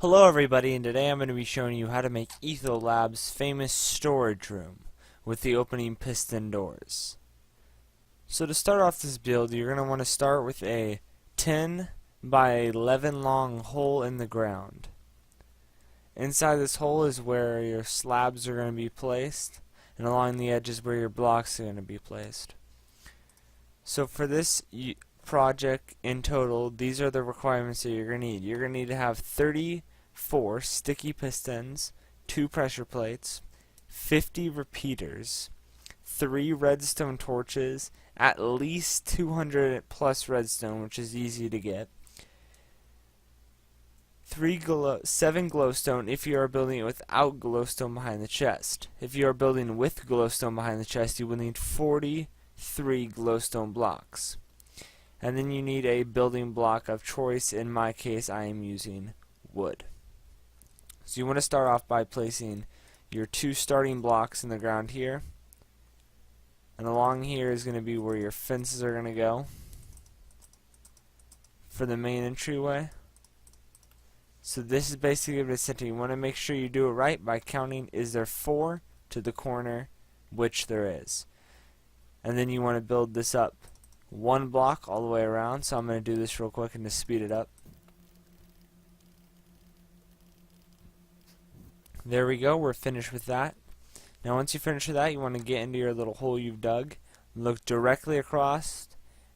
Hello everybody, and today I'm going to be showing you how to make Ethos Lab's famous storage room with the opening piston doors. So to start off this build, you're going to want to start with a 10 by 11 long hole in the ground. Inside this hole is where your slabs are going to be placed, and along the edges where your blocks are going to be placed. So for this project in total, these are the requirements that you're going to need. You're going to need to have 34 sticky pistons, 2 pressure plates, 50 repeaters, 3 redstone torches, at least 200 plus redstone, which is easy to get, 7 glowstone if you are building it without glowstone behind the chest. If you are building with glowstone behind the chest, you will need 43 glowstone blocks. And then you need a building block of choice. In my case, I am using wood. So you want to start off by placing your 2 starting blocks in the ground here. And along here is going to be where your fences are going to go for the main entryway. So this is basically the center. You want to make sure you do it right by counting, is there 4 to the corner, which there is. And then you want to build this up 1 block all the way around. So I'm going to do this real quick and just speed it up. There we go, we're finished with that. Now once you finish with that, you want to get into your little hole you've dug, look directly across,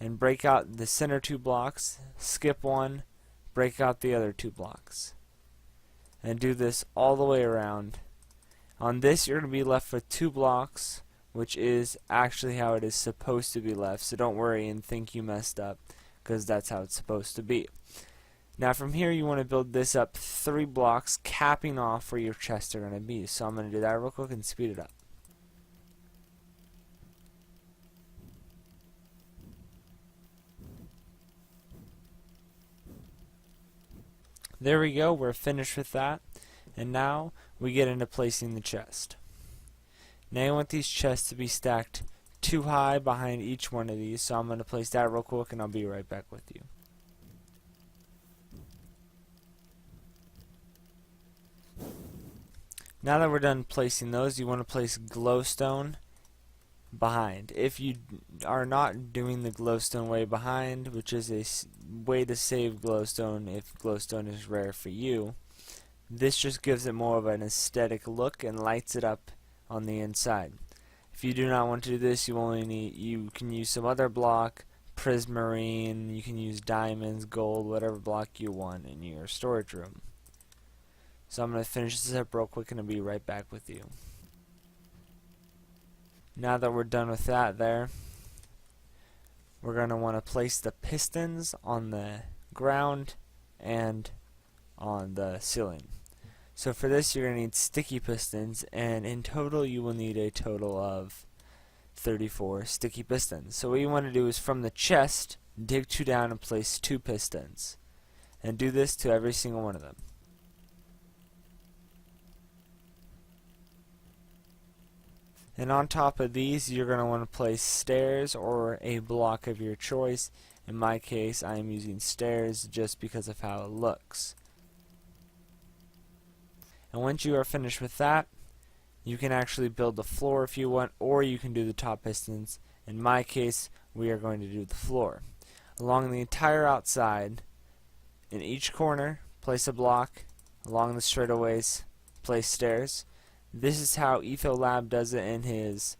and break out the center 2 blocks, skip 1, break out the other 2 blocks. And do this all the way around. On this you're going to be left with 2 blocks, which is actually how it is supposed to be left, so don't worry and think you messed up, because that's how it's supposed to be. Now from here you want to build this up 3 blocks, capping off where your chests are going to be. So I'm going to do that real quick and speed it up. There we go, we're finished with that. And now we get into placing the chest. Now you want these chests to be stacked 2 high behind each one of these, so I'm going to place that real quick and I'll be right back with you. Now that we're done placing those, you want to place glowstone behind. If you are not doing the glowstone way behind, which is a way to save glowstone if glowstone is rare for you, this just gives it more of an aesthetic look and lights it up on the inside. If you do not want to do this, you can use some other block, prismarine, you can use diamonds, gold, whatever block you want in your storage room. So I'm going to finish this up real quick and I'll be right back with you. Now that we're done with that there, we're going to want to place the pistons on the ground and on the ceiling. So for this you're going to need sticky pistons, and in total you will need a total of 34 sticky pistons. So what you want to do is from the chest, dig 2 down and place 2 pistons. And do this to every single one of them. And on top of these you're going to want to place stairs or a block of your choice. In my case I am using stairs just because of how it looks. And once you are finished with that, you can actually build the floor if you want, or you can do the top pistons. In my case, we are going to do the floor. Along the entire outside, in each corner, place a block. Along the straightaways, place stairs. This is how Ethos Lab does it in his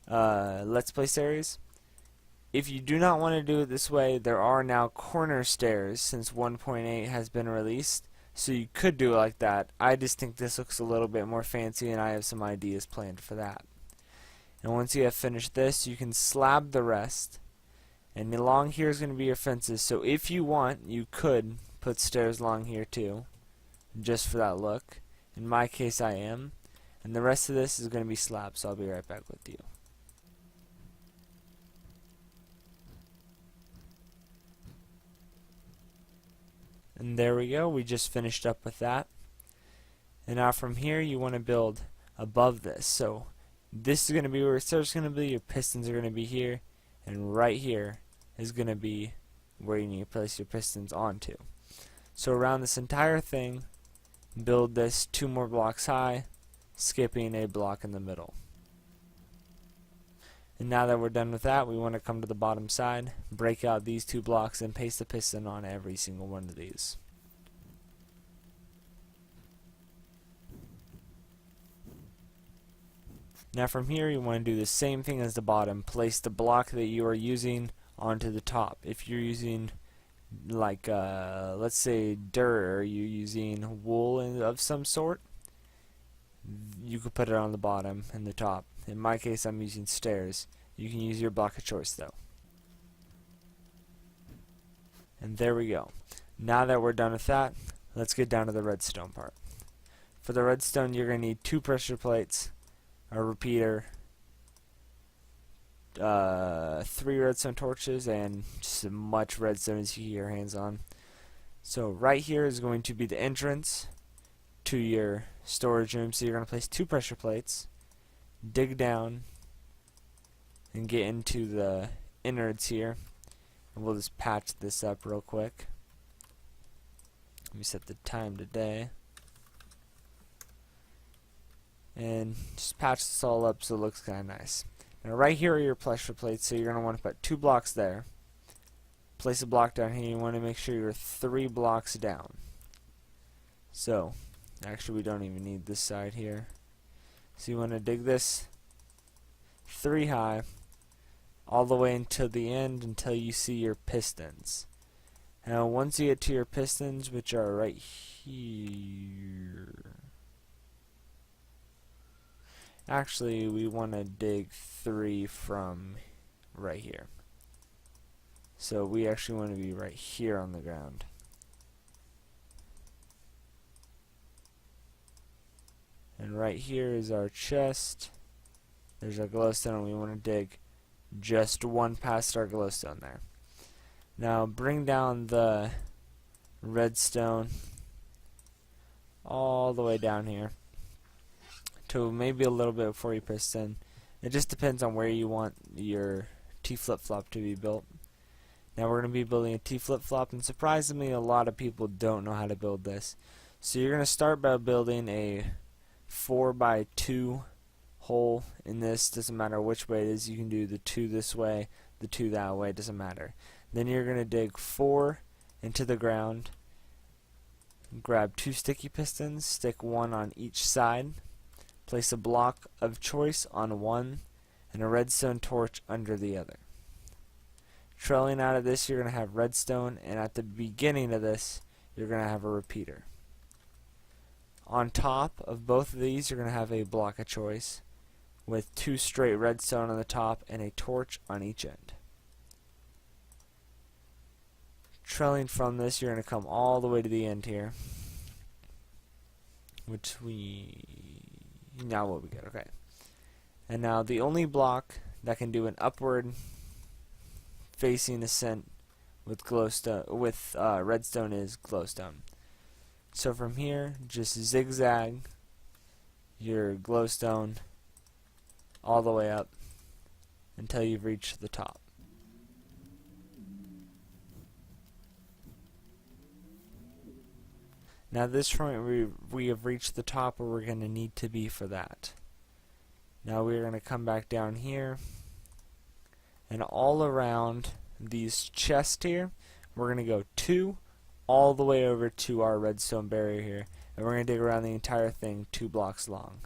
Let's Play series. If you do not want to do it this way, there are now corner stairs since 1.8 has been released. So you could do it like that. I just think this looks a little bit more fancy and I have some ideas planned for that. And once you have finished this, you can slab the rest. And along here is going to be your fences. So if you want, you could put stairs along here too, just for that look. In my case I am. And the rest of this is going to be slabs, so I'll be right back with you. And there we go, we just finished up with that. And now from here you want to build above this. So this is going to be where it starts going to be. Your pistons are going to be here, and right here is going to be where you need to place your pistons onto. So around this entire thing build this 2 more blocks high, skipping a block in the middle. And now that we're done with that, we want to come to the bottom side, break out these 2 blocks, and paste the piston on every single one of these. Now from here you want to do the same thing as the bottom. Place the block that you are using onto the top. If you're using like let's say dirt, or you're using wool of some sort, you could put it on the bottom and the top. In my case I'm using stairs. You can use your block of choice though. And there we go. Now that we're done with that, let's get down to the redstone part. For the redstone you're going to need 2 pressure plates, a repeater, 3 redstone torches, and just as much redstone as you can get your hands on. So right here is going to be the entrance to your storage room. So you're going to place 2 pressure plates, dig down, and get into the innards here. And we'll just patch this up real quick. Let me set the time today. And just patch this all up so it looks kind of nice. Now right here are your pressure plates, so you're going to want to put 2 blocks there. Place a block down here. You want to make sure you're 3 blocks down. So, actually we don't even need this side here. So you want to dig this 3 high, all the way until the end, until you see your pistons. Now once you get to your pistons, which are right here, actually we want to dig 3 from right here. So we actually want to be right here on the ground. And right here is our chest. There's our glowstone, and we want to dig just 1 past our glowstone there. Now bring down the redstone all the way down here to maybe a little bit before you piston. It just depends on where you want your T flip-flop to be built. Now we're going to be building a T flip-flop, and surprisingly a lot of people don't know how to build this. So you're going to start by building a 4x2 hole in this. Doesn't matter which way it is. You can do the 2 this way, the 2 that way, it doesn't matter. Then you're going to dig 4 into the ground, grab 2 sticky pistons, stick 1 on each side, place a block of choice on one, and a redstone torch under the other. Trailing out of this, you're going to have redstone, and at the beginning of this, you're going to have a repeater. On top of both of these, you're going to have a block of choice with 2 straight redstone on the top and a torch on each end. Trailing from this, you're going to come all the way to the end here, which now what we get, okay. And now the only block that can do an upward facing ascent with redstone is glowstone. So from here, just zigzag your glowstone all the way up until you've reached the top. Now at this point we have reached the top where we're going to need to be for that. Now we're going to come back down here, and all around these chests here we're going to go 2 all the way over to our redstone barrier here, and we're going to dig around the entire thing 2 blocks long.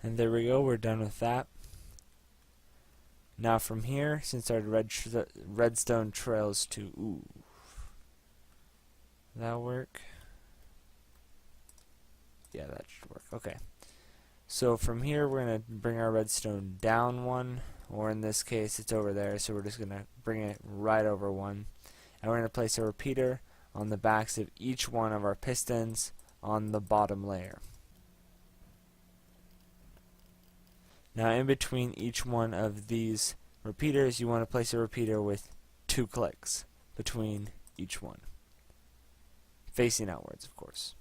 And there we go, we're done with that. Now from here, since our redstone trails to, ooh, that'll work. Yeah, that should work. Okay. So from here, we're going to bring our redstone down 1, or in this case, it's over there, so we're just going to bring it right over 1. And we're going to place a repeater on the backs of each one of our pistons on the bottom layer. Now in between each one of these repeaters, you want to place a repeater with 2 clicks between each one, facing outwards, of course.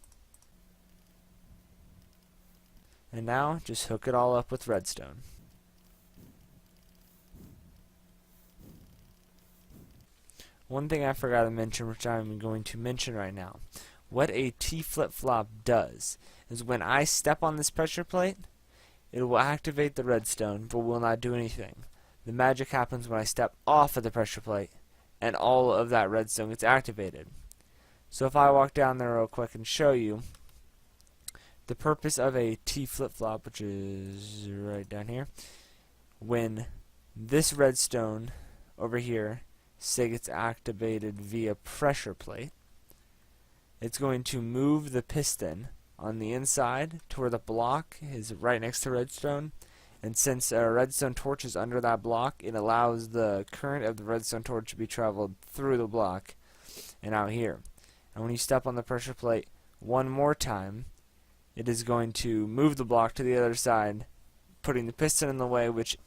And now just hook it all up with redstone. One thing I forgot to mention, which I'm going to mention right now. What a T flip-flop does is when I step on this pressure plate, it will activate the redstone but will not do anything. The magic happens when I step off of the pressure plate and all of that redstone gets activated. So if I walk down there real quick and show you the purpose of a T flip-flop, which is right down here, when this redstone over here say gets activated via pressure plate, it's going to move the piston on the inside to where the block is right next to redstone, and since a redstone torch is under that block, it allows the current of the redstone torch to be traveled through the block and out here. And when you step on the pressure plate one more time, it is going to move the block to the other side, putting the piston in the way, which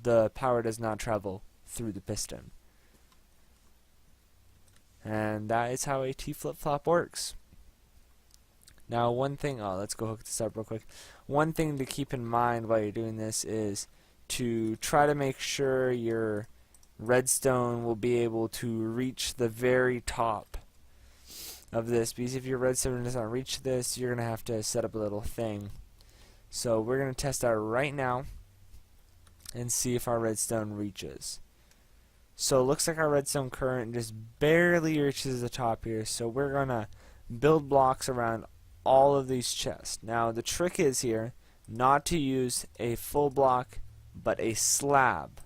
the power does not travel through the piston. And that is how a T flip-flop works. Now one thing, let's go hook this up real quick. One thing to keep in mind while you're doing this is to try to make sure your redstone will be able to reach the very top of this, because if your redstone does not reach this, you're going to have to set up a little thing. So we're going to test out right now and see if our redstone reaches. So it looks like our redstone current just barely reaches the top here, so we're going to build blocks around all of these chests. Now the trick is here not to use a full block but a slab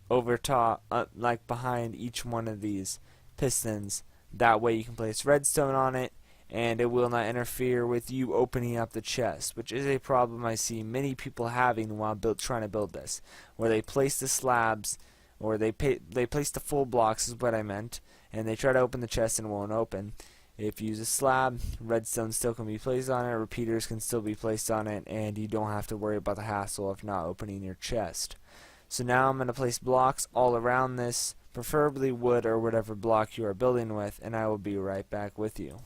over top, like behind each one of these pistons. That way you can place redstone on it and it will not interfere with you opening up the chest, which is a problem I see many people having while trying to build this, where they place the slabs, or they place the full blocks is what I meant, and they try to open the chest and it won't open. If you use a slab, redstone still can be placed on it, repeaters can still be placed on it, and you don't have to worry about the hassle of not opening your chest. So now I'm going to place blocks all around this, preferably wood or whatever block you are building with, and I will be right back with you.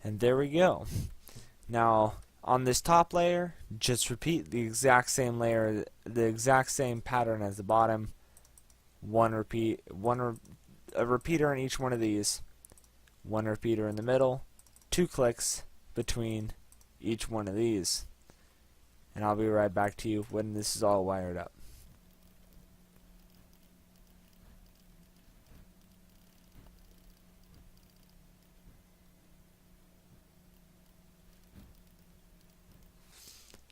And there we go. Now on this top layer, just repeat the exact same layer, the exact same pattern as the bottom. A repeater in each one of these, one repeater in the middle, 2 clicks between each one of these, and I'll be right back to you when this is all wired up.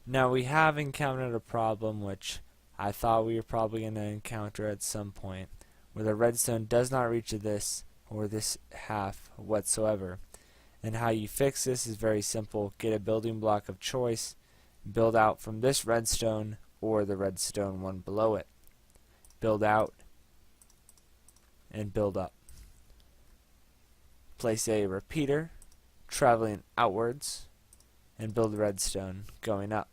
Now we have encountered a problem which I thought we were probably going to encounter at some point, where the redstone does not reach to this or this half whatsoever. And how you fix this is very simple. Get a building block of choice, build out from this redstone or the redstone one below it. Build out and build up. Place a repeater traveling outwards and build redstone going up.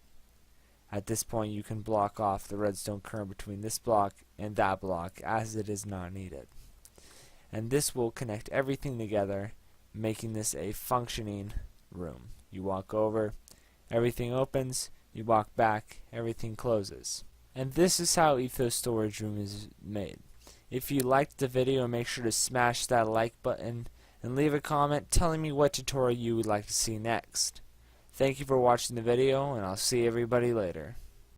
At this point you can block off the redstone current between this block and that block as it is not needed. And this will connect everything together, making this a functioning room. You walk over, everything opens, you walk back, everything closes. And this is how Ethos Storage Room is made. If you liked the video, make sure to smash that like button and leave a comment telling me what tutorial you would like to see next. Thank you for watching the video, and I'll see everybody later.